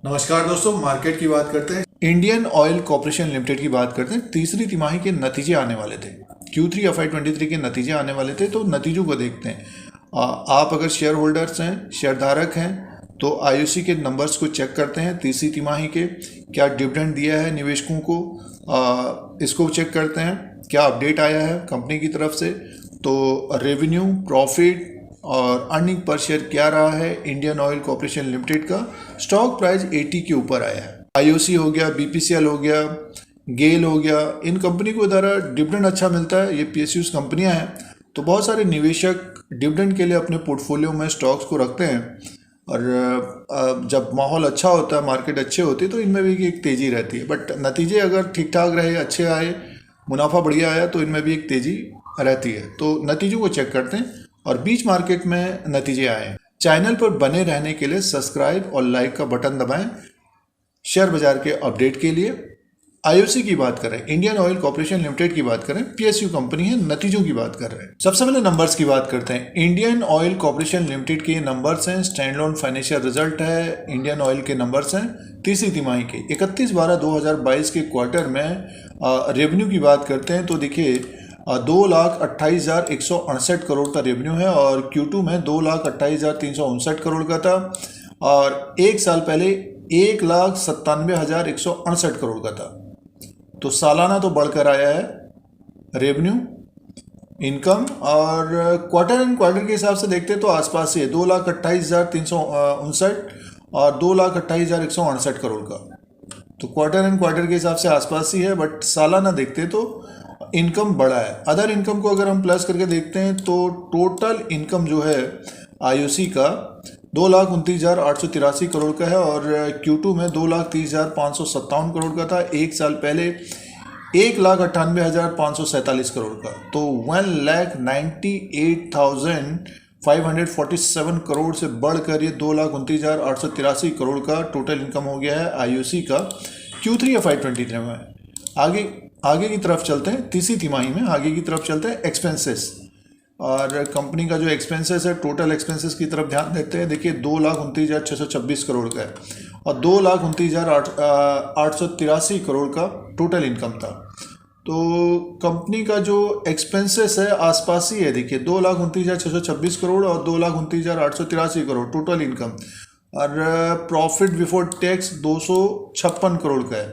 नमस्कार दोस्तों, मार्केट की बात करते हैं। इंडियन ऑयल कॉर्पोरेशन लिमिटेड की बात करते हैं। तीसरी तिमाही के नतीजे आने वाले थे। Q3 FY23 के नतीजे आने वाले थे, तो नतीजों को देखते हैं। आप अगर शेयर होल्डर्स हैं, शेयरधारक हैं, तो IOC के नंबर्स को चेक करते हैं। तीसरी तिमाही के क्या डिविडेंड दिया है निवेशकों को, इसको चेक करते हैं। क्या अपडेट आया है कंपनी की तरफ से, तो रेवेन्यू, प्रॉफिट और अर्निंग पर शेयर क्या रहा है इंडियन ऑयल कॉर्पोरेशन लिमिटेड का। स्टॉक प्राइस 80 के ऊपर आया है। IOC हो गया, BPCL हो गया, गेल हो गया, इन कंपनी को द्वारा डिविडेंड अच्छा मिलता है। ये PSUs कंपनियां हैं, तो बहुत सारे निवेशक डिविडेंड के लिए अपने पोर्टफोलियो में स्टॉक्स को रखते हैं। और जब माहौल अच्छा होता है, मार्केट अच्छे होती है, तो इनमें भी एक तेज़ी रहती है। बट नतीजे अगर ठीक ठाक रहे, अच्छे आए, मुनाफा बढ़िया आया, तो इनमें भी एक तेज़ी रहती है। तो नतीजों को चेक करते हैं और बीच मार्केट में नतीजे आए। चैनल पर बने रहने के लिए सब्सक्राइब और लाइक का बटन दबाएं। शेयर बाजार के अपडेट के लिए IOC की बात करें, इंडियन ऑयल कॉर्पोरेशन लिमिटेड की बात करें, PSU कंपनी है, नतीजों की बात कर रहे हैं। सबसे पहले नंबर्स की बात करते हैं। इंडियन ऑयल कॉर्पोरेशन लिमिटेड के नंबर्स हैं, स्टैंड अलोन फाइनेंशियल रिजल्ट है। इंडियन ऑयल के नंबर्स हैं तीसरी तिमाही के 31/12/2022 के क्वार्टर में। रेवेन्यू की बात करते हैं तो देखिए 2,28,168 करोड़ का रेवेन्यू है और Q2 में 2,28,359 करोड़ का था और एक साल पहले 1,97,168 करोड़ का था। तो सालाना तो बढ़कर आया है रेवेन्यू, इनकम। और क्वार्टर एंड क्वार्टर के हिसाब से देखते हैं तो आसपास ही है, 2,28,359 और 2,28,168 करोड़ का। तो क्वार्टर एंड क्वार्टर के हिसाब से आसपास ही है, बट सालाना देखते हैं तो इनकम बढ़ा है। अदर इनकम को अगर हम प्लस करके देखते हैं तो टोटल इनकम जो है IOC का 2,29,883 करोड़ का है और Q2 में 2,30,557 करोड़ का था। एक साल पहले 1,98,547 करोड़ का। तो 1,98,547 करोड़ से बढ़कर ये 2,29,883 करोड़ का टोटल इनकम हो गया है IOC का Q3 FY23 में। आगे की तरफ चलते हैं, तीसरी तिमाही में आगे की तरफ चलते हैं। एक्सपेंसेस और कंपनी का जो एक्सपेंसेस है, टोटल एक्सपेंसेस की तरफ ध्यान देते हैं। देखिए 2,29,626 करोड़ का है और 2,29,883 करोड़ का टोटल इनकम था। तो कंपनी का जो एक्सपेंसेस है आसपास ही है। देखिए 2,29,626 करोड़ और 2,29,883 करोड़ टोटल इनकम। और प्रॉफिट बिफोर टैक्स 256 करोड़ का है,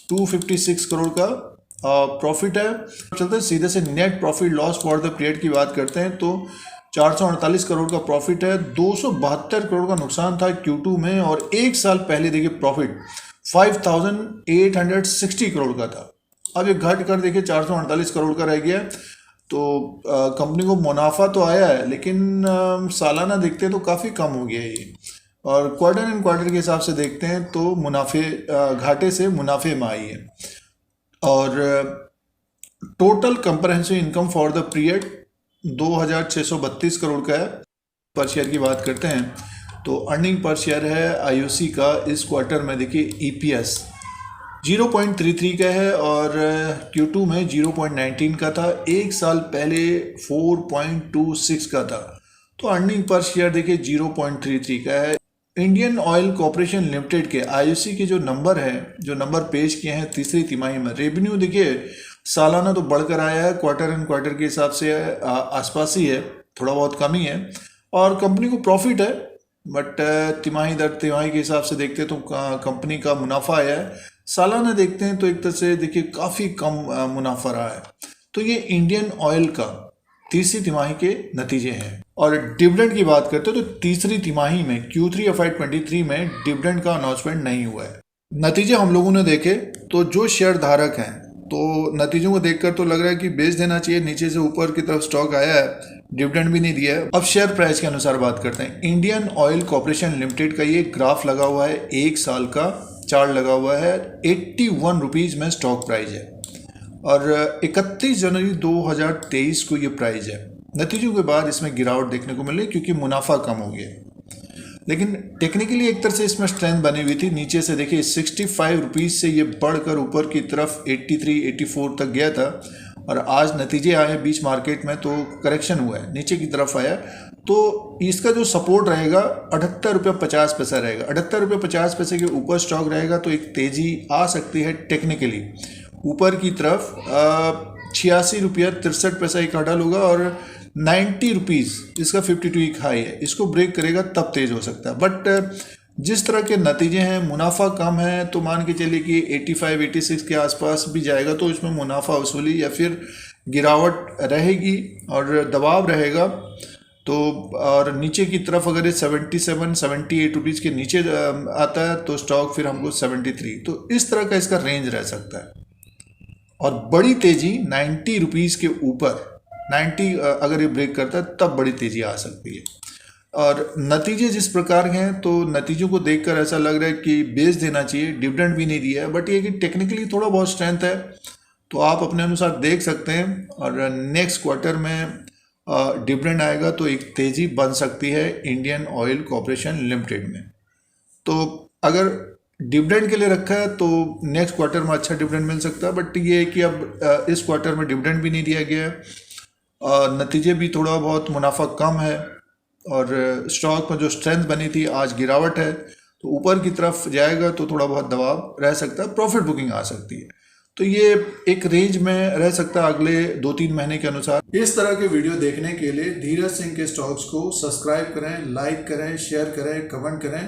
256 करोड़ का प्रॉफिट है। चलते हैं सीधे से net profit loss for the period की बात करते हैं तो 448 करोड़ का प्रॉफिट है। 272 करोड़ का नुकसान था Q2 में और एक साल पहले देखिए प्रॉफिट 5,860 करोड़ का था। अब ये घट कर देखिए 448 करोड़ का रह गया। तो कंपनी को मुनाफा तो आया है, लेकिन सालाना देखते हैं तो काफ़ी कम हो गया है ये। और क्वार्टर एंड क्वार्टर के हिसाब से देखते हैं तो मुनाफे घाटे से मुनाफे में आई है। और total comprehensive income for the period 2,632 crore का है। पर शेयर की बात करते हैं तो अर्निंग पर शेयर है IOC का इस क्वार्टर में देखिए EPS 0.33 का है और Q2 में 0.19 का था। एक साल पहले 4.26 का था। तो अर्निंग पर शेयर देखिए 0.33 का है। इंडियन ऑयल कॉर्पोरेशन लिमिटेड के IOC के जो नंबर हैं, जो नंबर पेश किए हैं तीसरी तिमाही में, रेवेन्यू देखिए सालाना तो बढ़कर आया है, क्वार्टर एंड क्वार्टर के हिसाब से आसपास ही है, थोड़ा बहुत कम ही है। और कंपनी को प्रॉफिट है, बट तिमाही दर तिमाही के हिसाब से देखते हैं तो कंपनी का मुनाफा आया है। सालाना देखते हैं तो एक तरह से देखिए काफ़ी कम मुनाफा रहा है। तो ये इंडियन ऑयल का तीसरी तिमाही के नतीजे हैं। और डिविडेंड की बात करते हैं तो तीसरी तिमाही में Q3 FY23 में डिविडेंड का अनाउंसमेंट नहीं हुआ है। नतीजे हम लोगों ने देखे तो जो शेयर धारक हैं, तो नतीजों को देखकर तो लग रहा है कि बेच देना चाहिए। नीचे से ऊपर की तरफ स्टॉक आया है, डिविडेंड भी नहीं दिया है। अब शेयर प्राइस के अनुसार बात करते हैं। इंडियन ऑयल कॉर्पोरेशन लिमिटेड का ये ग्राफ लगा हुआ है, एक साल का चार्ट लगा हुआ है। 81 रुपीज़ में स्टॉक प्राइस है और 31 जनवरी 2023 को ये प्राइस है। नतीजों के बाद इसमें गिरावट देखने को मिली क्योंकि मुनाफा कम हो गया, लेकिन टेक्निकली एक तरह से इसमें स्ट्रेंथ बनी हुई थी। नीचे से देखिए 65 रुपीज़ से ये बढ़कर ऊपर की तरफ 83-84 तक गया था और आज नतीजे आए बीच मार्केट में तो करेक्शन हुआ है, नीचे की तरफ आया। तो इसका जो सपोर्ट रहेगा 78 रुपये 50 पैसा रहेगा। 78 रुपये 50 पैसे के ऊपर स्टॉक रहेगा तो एक तेज़ी आ सकती है टेक्निकली ऊपर की तरफ। 86 रुपया 63 पैसा एक हडल होगा और 90 रुपीज़ इसका 52 वीक हाई है, इसको ब्रेक करेगा तब तेज हो सकता है। बट जिस तरह के नतीजे हैं, मुनाफा कम है, तो मान के चलिए कि 85-86 के आसपास भी जाएगा तो इसमें मुनाफा वसूली या फिर गिरावट रहेगी और दबाव रहेगा। तो और नीचे की तरफ अगर ये 77-78 रुपीज़ के नीचे आता है तो स्टॉक फिर हमको 73, तो इस तरह का इसका रेंज रह सकता है। और बड़ी तेज़ी 90 रुपीज़ के ऊपर, 90 अगर ये ब्रेक करता है तब बड़ी तेज़ी आ सकती है। और नतीजे जिस प्रकार के हैं तो नतीजों को देखकर ऐसा लग रहा है कि बेच देना चाहिए, डिविडेंड भी नहीं दिया है, बट ये कि टेक्निकली थोड़ा बहुत स्ट्रेंथ है तो आप अपने अनुसार देख सकते हैं। और नेक्स्ट क्वार्टर में डिविडेंड आएगा तो एक तेज़ी बन सकती है इंडियन ऑयल कॉरपोरेशन लिमिटेड में। तो अगर डिविडेंड के लिए रखा है तो नेक्स्ट क्वार्टर में अच्छा डिविडेंड मिल सकता है, बट ये है कि अब इस क्वार्टर में डिविडेंड भी नहीं दिया गया है, नतीजे भी थोड़ा बहुत, मुनाफा कम है और स्टॉक में जो स्ट्रेंथ बनी थी आज गिरावट है, तो ऊपर की तरफ जाएगा तो थोड़ा बहुत दबाव रह सकता है, प्रॉफिट बुकिंग आ सकती है। तो ये एक रेंज में रह सकता है अगले 2-3 महीने के अनुसार। इस तरह के वीडियो देखने के लिए धीरज सिंह के स्टॉक्स को सब्सक्राइब करें, लाइक करें, शेयर करें, कमेंट करें।